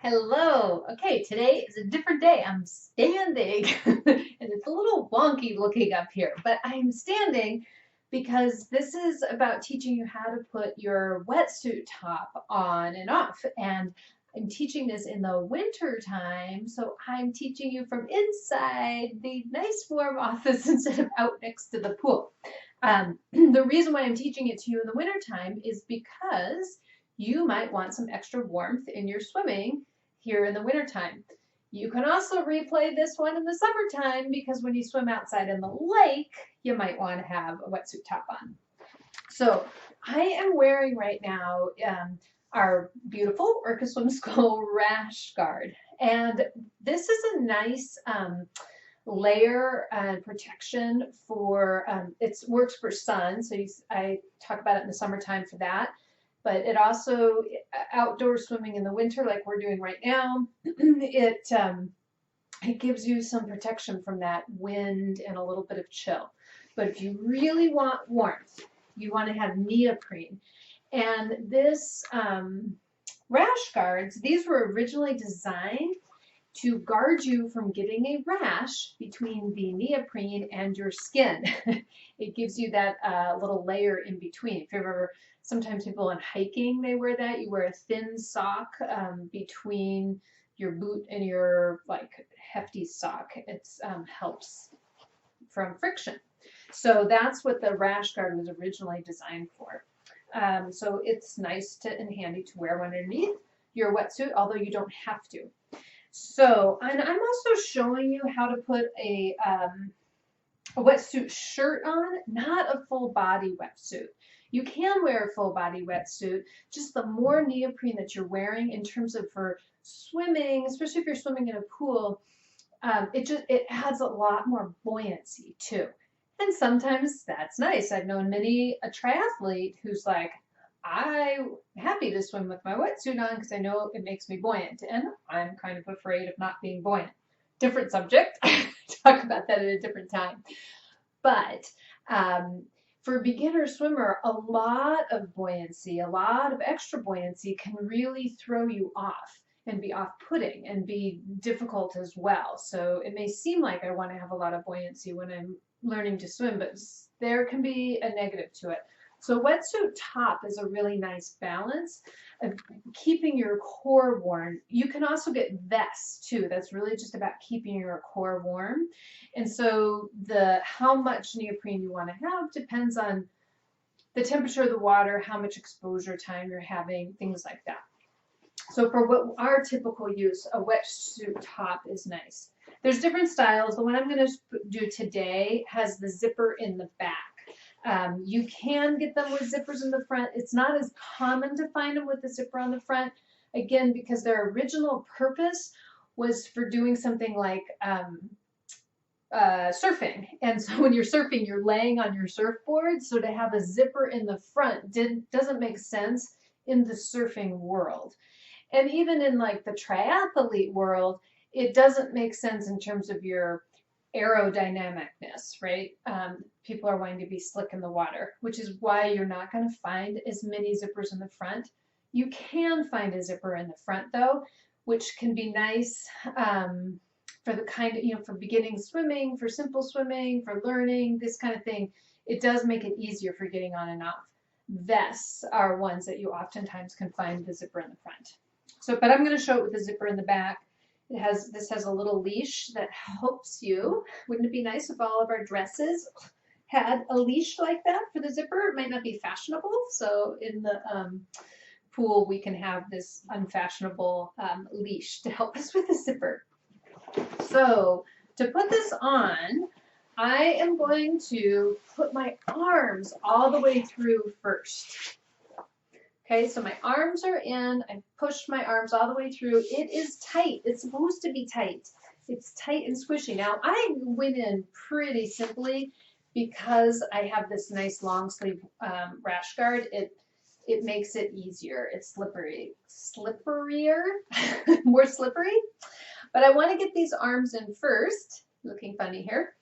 Hello. Okay, today is a different day. I'm standing, and it's a little wonky looking up here, but I'm standing because this is about teaching you how to put your wetsuit top on and off. And I'm teaching this in the winter time, so I'm teaching you from inside the nice warm office instead of out next to the pool. The reason why I'm teaching it to you in the winter time is because you might want some extra warmth in your swimming here in the wintertime. You can also replay this one in the summertime because when you swim outside in the lake, you might want to have a wetsuit top on. So I am wearing right now our beautiful Orca Swim School rash guard. And this is a nice layer and protection for, it works for sun. So I talk about it in the summertime for that. But it also, outdoor swimming in the winter like we're doing right now, it gives you some protection from that wind and a little bit of chill. But if you really want warmth, you want to have neoprene. And this rash guards, these were originally designed to guard you from getting a rash between the neoprene and your skin. It gives you that little layer in between. If you've ever, sometimes people in hiking, they wear that. You wear a thin sock between your boot and your like hefty sock. It helps from friction. So that's what the rash guard was originally designed for. So it's nice and handy to wear underneath your wetsuit, although you don't have to. So, and I'm also showing you how to put a wetsuit shirt on, not a full body wetsuit. You can wear a full body wetsuit, just the more neoprene that you're wearing in terms of for swimming, especially if you're swimming in a pool, it adds a lot more buoyancy too. And sometimes that's nice. I've known many a triathlete who's like, I'm happy to swim with my wetsuit on because I know it makes me buoyant, and I'm kind of afraid of not being buoyant. Different subject. Talk about that at a different time. But for a beginner swimmer, a lot of buoyancy, a lot of extra buoyancy can really throw you off and be off-putting and be difficult as well. So it may seem like I want to have a lot of buoyancy when I'm learning to swim, but there can be a negative to it. So wetsuit top is a really nice balance of keeping your core warm. You can also get vests too. That's really just about keeping your core warm. And so how much neoprene you want to have depends on the temperature of the water, how much exposure time you're having, things like that. So for what our typical use, a wetsuit top is nice. There's different styles. The one I'm going to do today has the zipper in the back. You can get them with zippers in the front. It's not as common to find them with the zipper on the front, again, because their original purpose was for doing something like surfing. And so when you're surfing, you're laying on your surfboard. So to have a zipper in the front doesn't make sense in the surfing world. And even in like the triathlete world, it doesn't make sense in terms of your aerodynamicness, right? People are wanting to be slick in the water, which is why you're not going to find as many zippers in the front. You can find a zipper in the front though, which can be nice for the kind of, for beginning swimming, for simple swimming, for learning, this kind of thing. It does make it easier for getting on and off. Vests are ones that you oftentimes can find the zipper in the front. So, but I'm going to show it with the zipper in the back. This has a little leash that helps you. Wouldn't it be nice if all of our dresses had a leash like that for the zipper? It might not be fashionable, so in the pool we can have this unfashionable leash to help us with the zipper. So to put this on, I am going to put my arms all the way through first. Okay, so my arms are in. I've pushed my arms all the way through. It is tight. It's supposed to be tight. It's tight and squishy. Now, I went in pretty simply because I have this nice long sleeve rash guard. It makes it easier. It's slipperier, more slippery. But I want to get these arms in first. Looking funny here.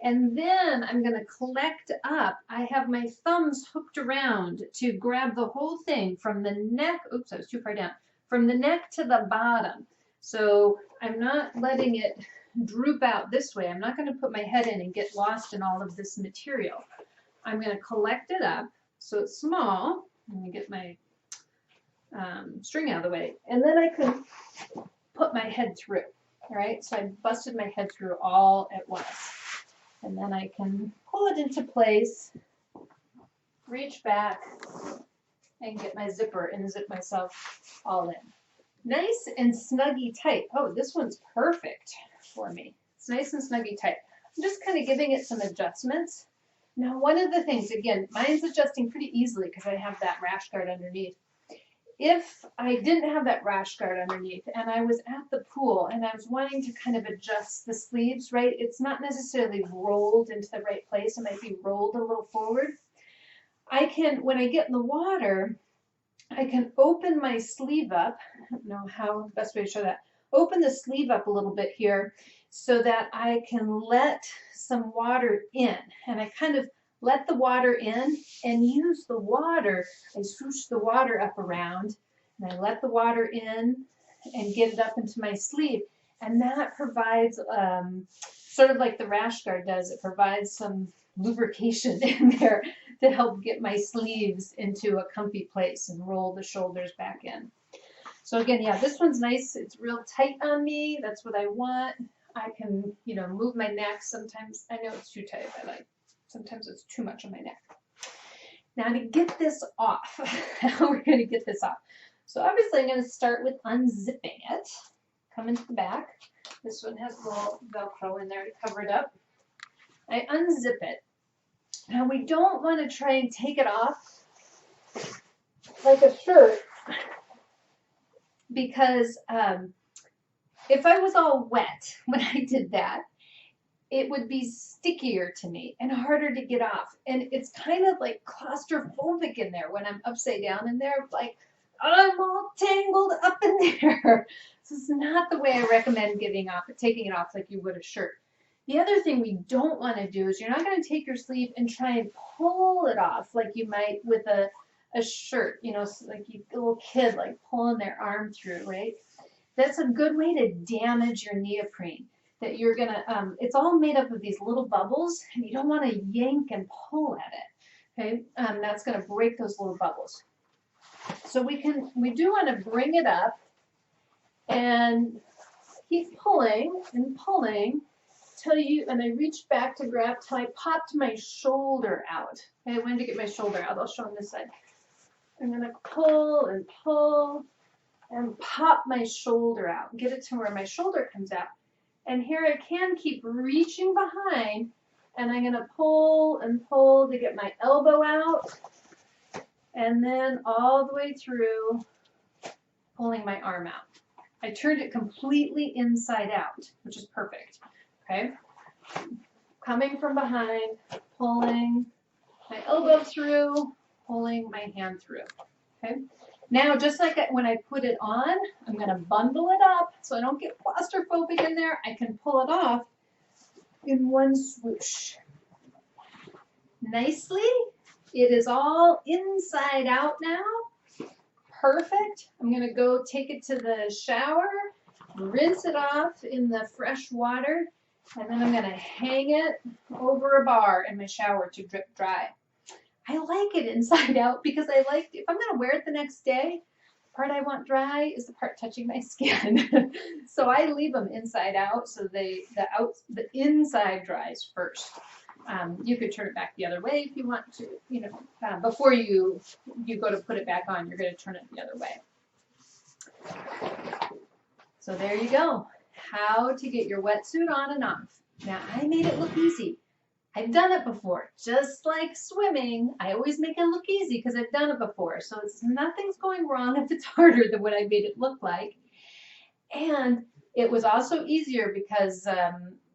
And then I'm going to collect up. I have my thumbs hooked around to grab the whole thing from the neck. Oops, I was too far down. from the neck to the bottom. So I'm not letting it droop out this way. I'm not going to put my head in and get lost in all of this material. I'm going to collect it up so it's small. Let me get my string out of the way. And then I can put my head through. All right, so I busted my head through all at once. And then I can pull it into place, reach back, and get my zipper and zip myself all in. Nice and snuggy tight. Oh, this one's perfect for me. It's nice and snuggy tight. I'm just kind of giving it some adjustments. Now, one of the things, again, mine's adjusting pretty easily because I have that rash guard underneath. If I didn't have that rash guard underneath and I was at the pool and I was wanting to kind of adjust the sleeves, right, it's not necessarily rolled into the right place. It might be rolled a little forward. I can, when I get in the water, I can open my sleeve up. I don't know how, best way to show that. Open the sleeve up a little bit here so that I can let some water in. And I kind of let the water in and use the water. I swoosh the water up around and I let the water in and get it up into my sleeve. And that provides, sort of like the rash guard does, it provides some lubrication in there to help get my sleeves into a comfy place and roll the shoulders back in. So again, yeah, this one's nice. It's real tight on me. That's what I want. I can, you know, move my neck. Sometimes I know it's too tight. Sometimes it's too much on my neck. Now to get this off, how we're going to get this off. So obviously I'm going to start with unzipping it. Come into the back. This one has a little Velcro in there to cover it up. I unzip it. Now we don't want to try and take it off like a shirt because if I was all wet when I did that, it would be stickier to me and harder to get off. And it's kind of like claustrophobic in there when I'm upside down in there, like I'm all tangled up in there. This is not the way I recommend taking it off like you would a shirt. The other thing we don't want to do is you're not going to take your sleeve and try and pull it off like you might with a shirt, you know, like a little kid like pulling their arm through, right? That's a good way to damage your neoprene. That you're going to, it's all made up of these little bubbles and you don't want to yank and pull at it, okay? That's going to break those little bubbles. So we do want to bring it up and keep pulling and pulling and I reached back to grab till I popped my shoulder out. Okay, I wanted to get my shoulder out. I'll show on this side. I'm going to pull and pull and pop my shoulder out. Get it to where my shoulder comes out. And here I can keep reaching behind and I'm going to pull and pull to get my elbow out and then all the way through pulling my arm out. I turned it completely inside out, which is perfect. Okay, coming from behind, pulling my elbow through, pulling my hand through. Okay, now just like when I put it on, I'm going to bundle it up so I don't get claustrophobic in there. I can pull it off in one swoosh. Nicely, it is all inside out now. Perfect. I'm going to go take it to the shower, rinse it off in the fresh water. And then I'm going to hang it over a bar in my shower to drip dry. I like it inside out because if I'm going to wear it the next day, the part I want dry is the part touching my skin. So I leave them inside out so the inside dries first. You could turn it back the other way if you want to, you know, before you go to put it back on, you're going to turn it the other way. So there you go. How to get your wetsuit on and off. Now, I made it look easy. I've done it before. Just like swimming, I always make it look easy because I've done it before. So nothing's going wrong if it's harder than what I made it look like. And it was also easier because,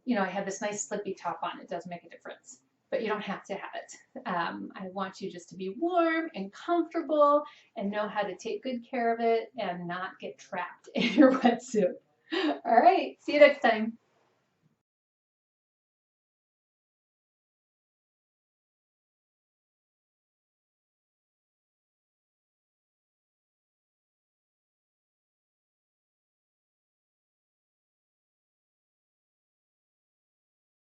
you know, I had this nice slippy top on. It does make a difference. But you don't have to have it. I want you just to be warm and comfortable and know how to take good care of it and not get trapped in your wetsuit. All right, see you next time.